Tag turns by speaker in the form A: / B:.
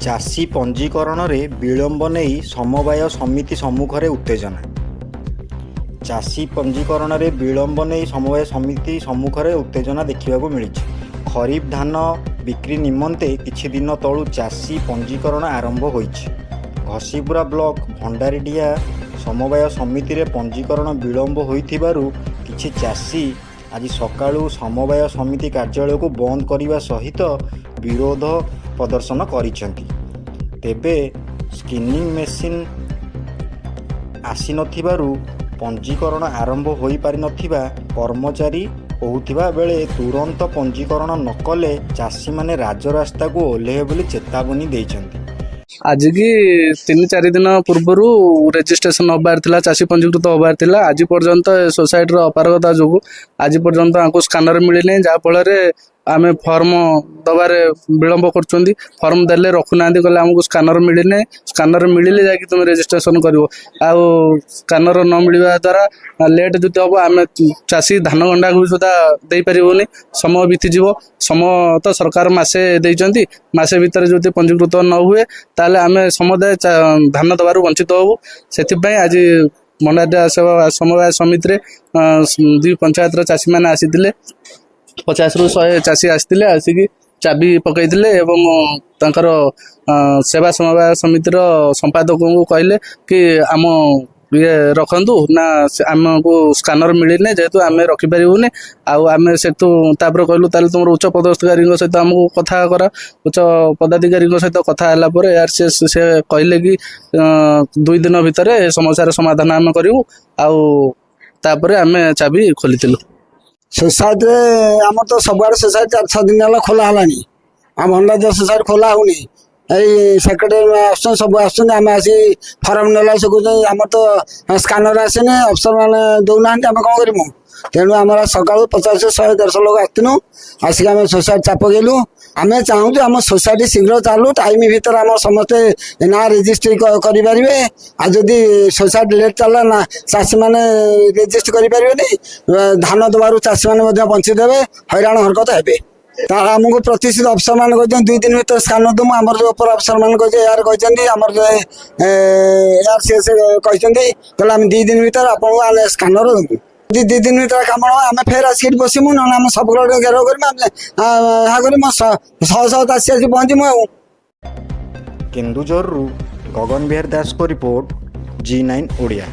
A: ଚାଷୀ ପଞ୍ଜୀକରଣରେ ବିଳମ୍ବ ନେଇ ସମବାୟ ସମିତି ସମ୍ମୁଖରେ ଉତ୍ତେଜନା। ଚାଷୀ ପଞ୍ଜୀକରଣରେ ବିଳମ୍ବ ନେଇ ସମବାୟ ସମିତି ସମ୍ମୁଖରେ ଉତ୍ତେଜନା ଦେଖିବାକୁ ମିଳିଛି। ଖରିଫ ଧାନ ବିକ୍ରି ନିମନ୍ତେ କିଛି ଦିନ ତଳୁ ଚାଷୀ ପଞ୍ଜୀକରଣ ଆରମ୍ଭ ହୋଇଛି। ଘସିପୁରା ବ୍ଲକ ଭଣ୍ଡାରିଡିହା ସମବାୟ ସମିତିରେ ପଞ୍ଜୀକରଣ ବିଳମ୍ବ ହୋଇଥିବାରୁ କିଛି ଚାଷୀ ଆଜି ସକାଳୁ ସମବାୟ ସମିତି କାର୍ଯ୍ୟାଳୟକୁ ବନ୍ଦ କରିବା ସହିତ ବିରୋଧ ପ୍ରଦର୍ଶନ କରିଛନ୍ତି। ତେବେ ସ୍କିନିଂ ମେସିନ୍ ଆସିନଥିବାରୁ ପଞ୍ଜୀକରଣ ଆରମ୍ଭ ହୋଇପାରିନଥିବା କର୍ମଚାରୀ କହୁଥିବା ବେଳେ ତୁରନ୍ତ ପଞ୍ଜୀକରଣ ନ କଲେ ଚାଷୀମାନେ ରାଜରାସ୍ତାକୁ ଓହ୍ଲାଇବେ ବୋଲି ଚେତାବନୀ ଦେଇଛନ୍ତି।
B: ଆଜି କି 3-4 ଦିନ ପୂର୍ବରୁ ରେଜିଷ୍ଟ୍ରେସନ ହବାର ଥିଲା, ଚାଷୀ ପଞ୍ଜୀକୃତ ହବାର ଥିଲା। ଆଜି ପର୍ଯ୍ୟନ୍ତ ସୋସାଇଟିର ଅପାରଗତା ଯୋଗୁଁ ଆଜି ପର୍ଯ୍ୟନ୍ତ ଆମକୁ ସ୍କାନର ମିଳିନି, ଯାହାଫଳରେ ଆମେ ଫର୍ମ ଦେବାରେ ବିଳମ୍ବ କରୁଛନ୍ତି। ଫର୍ମ ଦେଲେ ରଖୁନାହାନ୍ତି, କହିଲେ ଆମକୁ ସ୍କାନର ମିଳିନି, ସ୍କାନର ମିଳିଲେ ଯାଇକି ତୁମେ ରେଜିଷ୍ଟ୍ରେସନ କରିବ। ଆଉ ସ୍କାନର ନ ମିଳିବା ଦ୍ୱାରା ଲେଟ୍ ଯଦି ହେବ ଆମେ ଚାଷୀ ଧାନ ଗଣ୍ଡାକୁ ବି ସୁଦ୍ଧା ଦେଇପାରିବୁନି, ସମୟ ବିତିଯିବ। ସମୟ ତ ସରକାର ମାସେ ଦେଇଛନ୍ତି, ମାସେ ଭିତରେ ଯଦି ପଞ୍ଜୀକୃତ ନ ହୁଏ ତାହେଲେ ଆମେ ସମୁଦାୟ ଧାନ ଦେବାରୁ ବଞ୍ଚିତ ହେବୁ। ସେଥିପାଇଁ ଆଜି ଭଣ୍ଡାରିଡିହା ସମବାୟ ସମିତିରେ 2 ପଞ୍ଚାୟତର ଚାଷୀମାନେ ଆସିଥିଲେ। 50ରୁ 100 ଚାଷୀ ଆସିଥିଲେ, ଆସିକି ଚାବି ପକାଇଥିଲେ ଏବଂ ତାଙ୍କର ସେବା ସମବାୟ ସମିତିର ସମ୍ପାଦକଙ୍କୁ କହିଲେ କି ଆମ ରଖନ୍ତୁ ନା, ଆମକୁ ସ୍କାନର ମିଳିନି, ଯେହେତୁ ଆମେ ରଖିପାରିବୁନି। ଆଉ ଆମେ ସେଠୁ ତାପରେ କହିଲୁ ତାହେଲେ ତୁମର ଉଚ୍ଚ ପଦାଧିକାରୀଙ୍କ ସହିତ ଆମକୁ କଥା କରା। ଉଚ୍ଚ ପଦାଧିକାରୀଙ୍କ ସହିତ କଥା ହେଲା ପରେ ସେ କହିଲେ କି 2 ଦିନ ଭିତରେ ସମସ୍ୟାର ସମାଧାନ ଆମେ କରିବୁ। ଆଉ ତାପରେ ଆମେ ଚାବି ଖୋଲିଥିଲୁ।
C: ସୋସାଇଟିରେ ଆମର ତ ସବୁଆଡ଼େ ସୋସାଇଟି 4-6 ଦିନ ହେଲା ଖୋଲା ହେଲାଣି। ଆମ ଭଣ୍ଡାରିଡିହା ସୋସାଇଟି ଖୋଲା ହେଉନି। ଏଇ ସେକ୍ରେଟାରୀ ଆସୁଛନ୍ତି, ସବୁ ଆସୁଛନ୍ତି, ଆମେ ଆସି ଫର୍ମ ନେଲା ସେ କହୁଛନ୍ତି ଆମର ତ ସ୍କାନର ଆସେନି, ଅଫିସର ମାନେ ଦେଉନାହାନ୍ତି, ଆମେ କ'ଣ କରିବୁ? ତେଣୁ ଆମର ସକାଳୁ 50, 100, 150 ଲୋକ ଆସିଥିଲୁ। ଆସିକି ଆମେ ସୋସାଇଟି ଚାପ ପକେଇଲୁ। ଆମେ ଚାହୁଁଛୁ ଆମ ସୋସାଇଟି ଶୀଘ୍ର ଚାଲୁ, ଟାଇମ୍ ଭିତରେ ଆମର ସମସ୍ତେ ନାଁ ରେଜିଷ୍ଟ୍ରି କରିପାରିବେ। ଆଉ ଯଦି ସୋସାଇଟି ଲେଟ୍ ଚାଲିଲା ନା, ଚାଷୀମାନେ ରେଜିଷ୍ଟ୍ରି କରିପାରିବେନି, ଧାନ ଦେବାରୁ ଚାଷୀମାନେ ମଧ୍ୟ ବଞ୍ଚିତ ହେବେ, ହଇରାଣ ହରକତ ହେବେ। ତାର ଆମକୁ ପ୍ରତିଷ୍ଠିତ ଅଫିସର ମାନେ କହିଛନ୍ତି 2 ଦିନ ଭିତରେ ସ୍କାନର ଦେବୁ। ଆମର ଯେଉଁ ଉପର ଅଫିସର ମାନେ କହିଛନ୍ତି, ଆମର ARCS କହିଛନ୍ତି, କହିଲେ ଆମେ 2 ଦିନ ଭିତରେ ଆପଣଙ୍କୁ ଆମେ ସ୍କାନର ଦେବୁ। ଯଦି 2 ଦିନ ଭିତରେ କାମ ହେବ ଆମେ ଫେର ଆସିକି ବସିମୁ, ନହେଲେ ଆମେ ସବୁ ଘେରାଉ କରିବୁ। ଆମେ ଏହା କରି ଶହ ଶହ ଚାଷୀ ଆସି ପହଞ୍ଚିମୁ। ଆଉ
A: କେନ୍ଦୁଝରରୁ ଗଗନ ବିହାର ଦାସଙ୍କ ରିପୋର୍ଟ, G9 ଓଡ଼ିଆ।